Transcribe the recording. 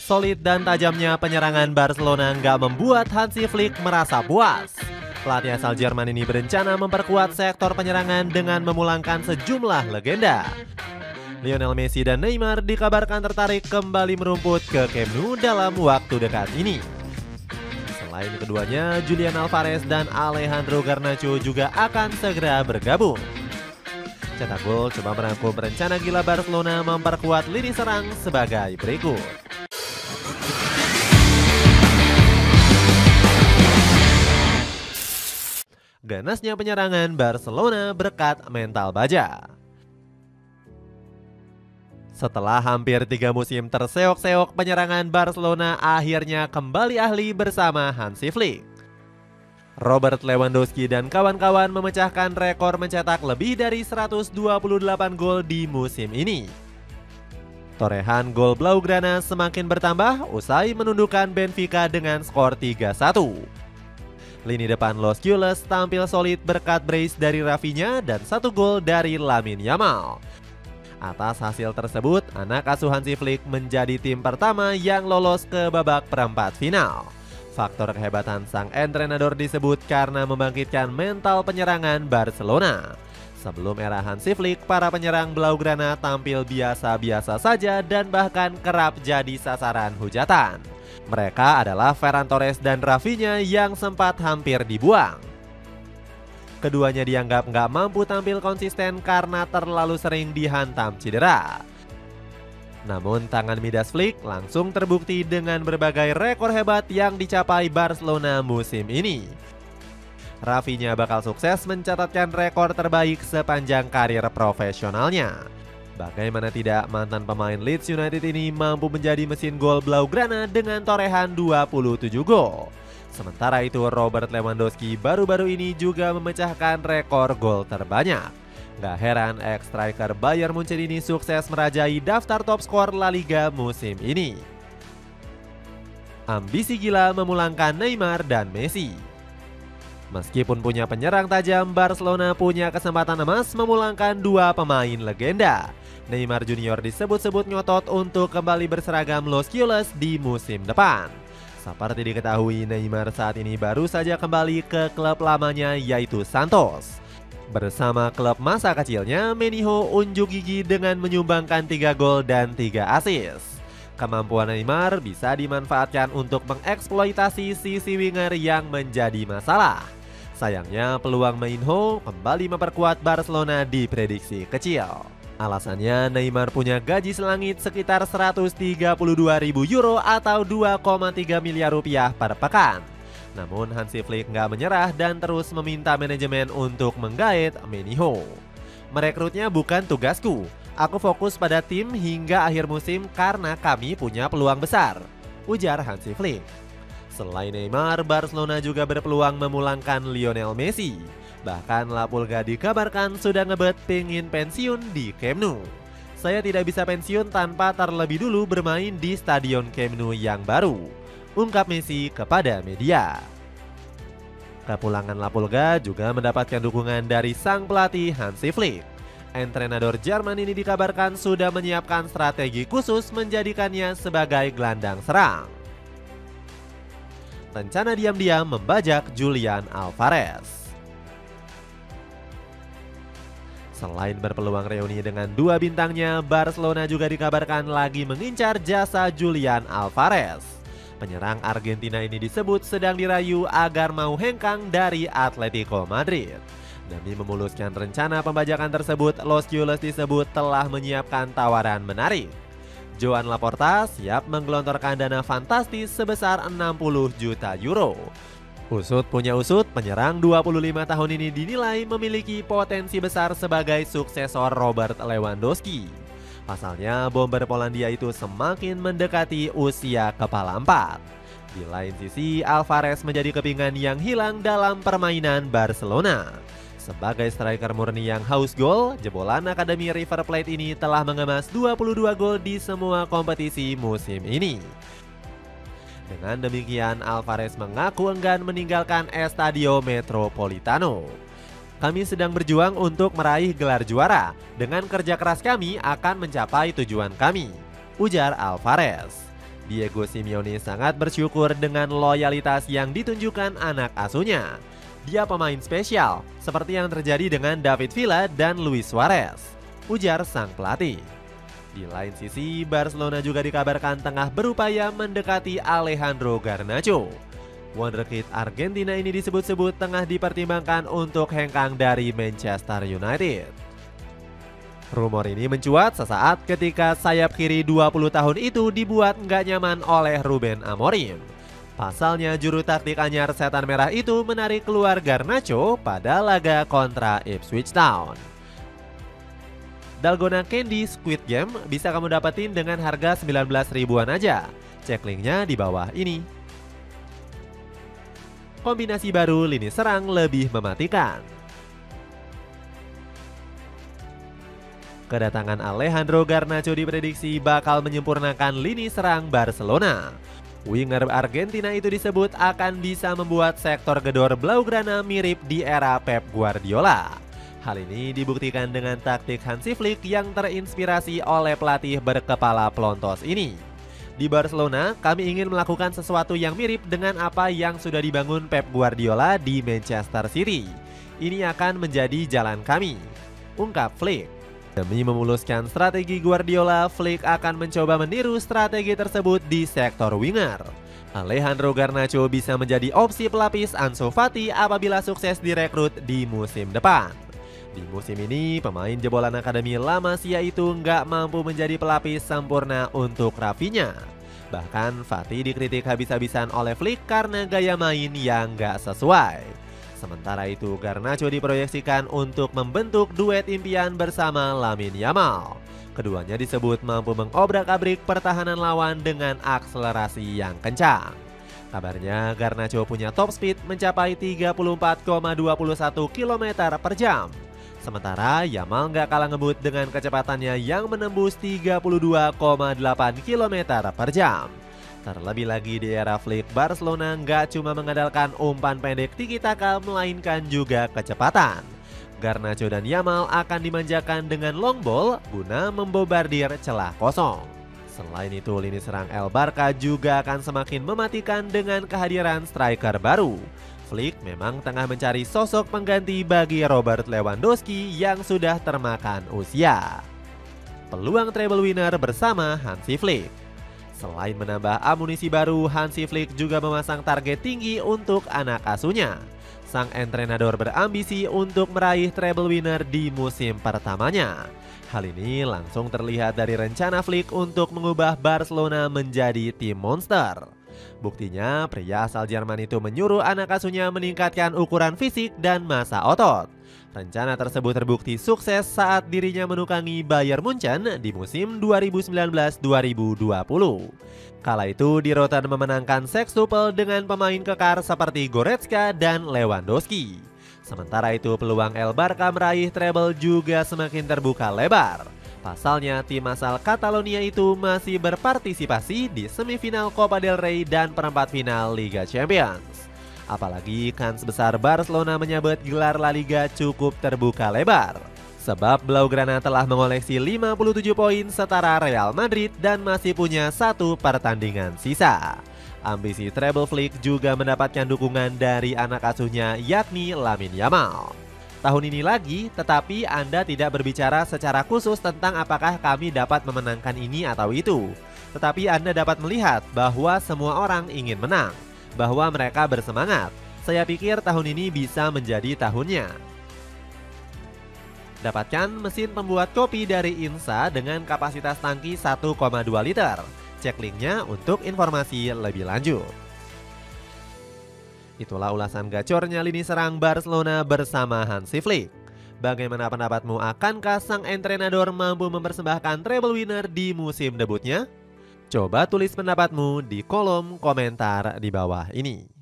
Solid dan tajamnya penyerangan Barcelona nggak membuat Hansi Flick merasa puas. Pelatih asal Jerman ini berencana memperkuat sektor penyerangan dengan memulangkan sejumlah legenda. Lionel Messi dan Neymar dikabarkan tertarik kembali merumput ke Camp Nou dalam waktu dekat ini. Selain keduanya, Julian Alvarez dan Alejandro Garnacho juga akan segera bergabung. Cetak Gol coba merangkum rencana gila Barcelona memperkuat lini serang sebagai berikut. Ganasnya penyerangan Barcelona berkat mental baja. Setelah hampir 3 musim terseok-seok, penyerangan Barcelona akhirnya kembali ahli bersama Hansi Flick. Robert Lewandowski dan kawan-kawan memecahkan rekor mencetak lebih dari 128 gol di musim ini. Torehan gol Blaugrana semakin bertambah usai menundukkan Benfica dengan skor 3-1. Lini depan Los Gules tampil solid berkat brace dari Rafinha dan 1 gol dari Lamine Yamal. Atas hasil tersebut, anak asuh Hansi Flick menjadi tim pertama yang lolos ke babak perempat final. Faktor kehebatan sang entrenador disebut karena membangkitkan mental penyerangan Barcelona. Sebelum era Hansi Flick, para penyerang Blaugrana tampil biasa-biasa saja dan bahkan kerap jadi sasaran hujatan. Mereka adalah Ferran Torres dan Rafinha yang sempat hampir dibuang. Keduanya dianggap nggak mampu tampil konsisten karena terlalu sering dihantam cedera. Namun tangan midas Flick langsung terbukti dengan berbagai rekor hebat yang dicapai Barcelona musim ini. Rafinha bakal sukses mencatatkan rekor terbaik sepanjang karir profesionalnya. Bagaimana tidak, mantan pemain Leeds United ini mampu menjadi mesin gol Blaugrana dengan torehan 27 gol. Sementara itu Robert Lewandowski baru-baru ini juga memecahkan rekor gol terbanyak. Gak heran ex-striker Bayern Munchen ini sukses merajai daftar top skor La Liga musim ini. Ambisi gila memulangkan Neymar dan Messi. Meskipun punya penyerang tajam, Barcelona punya kesempatan emas memulangkan 2 pemain legenda. Neymar Junior disebut-sebut ngotot untuk kembali berseragam Los Gules di musim depan. Seperti diketahui, Neymar saat ini baru saja kembali ke klub lamanya yaitu Santos. Bersama klub masa kecilnya, Meniho unjuk gigi dengan menyumbangkan 3 gol dan 3 assist. Kemampuan Neymar bisa dimanfaatkan untuk mengeksploitasi sisi winger yang menjadi masalah. Sayangnya peluang Meniho kembali memperkuat Barcelona diprediksi kecil. Alasannya Neymar punya gaji selangit sekitar 132.000 euro atau 2,3 miliar rupiah per pekan. Namun Hansi Flick nggak menyerah dan terus meminta manajemen untuk menggait Meniho. Merekrutnya bukan tugasku, aku fokus pada tim hingga akhir musim karena kami punya peluang besar, ujar Hansi Flick. Selain Neymar, Barcelona juga berpeluang memulangkan Lionel Messi. Bahkan La Pulga dikabarkan sudah ngebet pengin pensiun di Camp Nou. Saya tidak bisa pensiun tanpa terlebih dulu bermain di Stadion Camp Nou yang baru, ungkap Messi kepada media. Kepulangan La Pulga juga mendapatkan dukungan dari sang pelatih Hansi Flick. Entrenador Jerman ini dikabarkan sudah menyiapkan strategi khusus menjadikannya sebagai gelandang serang. Rencana diam-diam membajak Julian Alvarez. Selain berpeluang reuni dengan 2 bintangnya, Barcelona juga dikabarkan lagi mengincar jasa Julian Alvarez. Penyerang Argentina ini disebut sedang dirayu agar mau hengkang dari Atletico Madrid. Demi memuluskan rencana pembajakan tersebut, Los Gules disebut telah menyiapkan tawaran menarik. Joan Laporta siap menggelontorkan dana fantastis sebesar 60 juta euro. Usut punya usut, penyerang 25 tahun ini dinilai memiliki potensi besar sebagai suksesor Robert Lewandowski. Pasalnya, bomber Polandia itu semakin mendekati usia kepala 4. Di lain sisi, Alvarez menjadi kepingan yang hilang dalam permainan Barcelona. Sebagai striker murni yang haus gol, jebolan Akademi River Plate ini telah mengemas 22 gol di semua kompetisi musim ini. Dengan demikian, Alvarez mengaku enggan meninggalkan Estadio Metropolitano. Kami sedang berjuang untuk meraih gelar juara. Dengan kerja keras kami akan mencapai tujuan kami, ujar Alvarez. Diego Simeone sangat bersyukur dengan loyalitas yang ditunjukkan anak asuhnya. Dia pemain spesial, seperti yang terjadi dengan David Villa dan Luis Suarez, ujar sang pelatih. Di lain sisi, Barcelona juga dikabarkan tengah berupaya mendekati Alejandro Garnacho. Wonderkid Argentina ini disebut-sebut tengah dipertimbangkan untuk hengkang dari Manchester United. Rumor ini mencuat sesaat ketika sayap kiri 20 tahun itu dibuat nggak nyaman oleh Ruben Amorim. Pasalnya juru taktik anyar Setan Merah itu menarik keluar Garnacho pada laga kontra Ipswich Town. Dalgona Candy Squid Game bisa kamu dapetin dengan harga 19 ribuan aja. Cek linknya di bawah ini. Kombinasi baru lini serang lebih mematikan. Kedatangan Alejandro Garnacho diprediksi bakal menyempurnakan lini serang Barcelona. Winger Argentina itu disebut akan bisa membuat sektor gedor Blaugrana mirip di era Pep Guardiola. Hal ini dibuktikan dengan taktik Hansi Flick yang terinspirasi oleh pelatih berkepala pelontos ini. Di Barcelona, kami ingin melakukan sesuatu yang mirip dengan apa yang sudah dibangun Pep Guardiola di Manchester City. Ini akan menjadi jalan kami, ungkap Flick. Demi memuluskan strategi Guardiola, Flick akan mencoba meniru strategi tersebut di sektor winger. Alejandro Garnacho bisa menjadi opsi pelapis Ansu Fati apabila sukses direkrut di musim depan. Di musim ini, pemain jebolan Akademi La Masia itu nggak mampu menjadi pelapis sempurna untuk Rafinha. Bahkan Fati dikritik habis-habisan oleh Flick karena gaya main yang nggak sesuai. Sementara itu, Garnacho diproyeksikan untuk membentuk duet impian bersama Lamine Yamal. Keduanya disebut mampu mengobrak-abrik pertahanan lawan dengan akselerasi yang kencang. Kabarnya Garnacho punya top speed mencapai 34,21 km per jam. Sementara Yamal nggak kalah ngebut dengan kecepatannya yang menembus 32,8 km per jam. Terlebih lagi di era Flick, Barcelona nggak cuma mengandalkan umpan pendek tiki-taka melainkan juga kecepatan. Garnacho dan Yamal akan dimanjakan dengan long ball guna membobardir celah kosong. Selain itu, lini serang El Barca juga akan semakin mematikan dengan kehadiran striker baru. Flick memang tengah mencari sosok pengganti bagi Robert Lewandowski yang sudah termakan usia. Peluang treble winner bersama Hansi Flick. Selain menambah amunisi baru, Hansi Flick juga memasang target tinggi untuk anak asuhnya. Sang entrenador berambisi untuk meraih treble winner di musim pertamanya. Hal ini langsung terlihat dari rencana Flick untuk mengubah Barcelona menjadi tim monster. Buktinya, pria asal Jerman itu menyuruh anak asuhnya meningkatkan ukuran fisik dan massa otot. Rencana tersebut terbukti sukses saat dirinya menukangi Bayern Munchen di musim 2019-2020. Kala itu, Di Roten memenangkan sextuple dengan pemain kekar seperti Goretzka dan Lewandowski. Sementara itu, peluang El Barca meraih treble juga semakin terbuka lebar. Pasalnya, tim asal Catalonia itu masih berpartisipasi di semifinal Copa del Rey dan perempat final Liga Champions. Apalagi kans besar Barcelona menyabet gelar La Liga cukup terbuka lebar. Sebab Blaugrana telah mengoleksi 57 poin setara Real Madrid dan masih punya satu pertandingan sisa. Ambisi treble Flick juga mendapatkan dukungan dari anak asuhnya yakni Lamine Yamal. Tahun ini lagi, tetapi Anda tidak berbicara secara khusus tentang apakah kami dapat memenangkan ini atau itu. Tetapi Anda dapat melihat bahwa semua orang ingin menang, bahwa mereka bersemangat. Saya pikir tahun ini bisa menjadi tahunnya. Dapatkan mesin pembuat kopi dari Insa dengan kapasitas tangki 1,2 liter. Cek linknya untuk informasi lebih lanjut. Itulah ulasan gacornya lini serang Barcelona bersama Hansi Flick. Bagaimana pendapatmu, akankah sang entrenador mampu mempersembahkan treble winner di musim debutnya? Coba tulis pendapatmu di kolom komentar di bawah ini.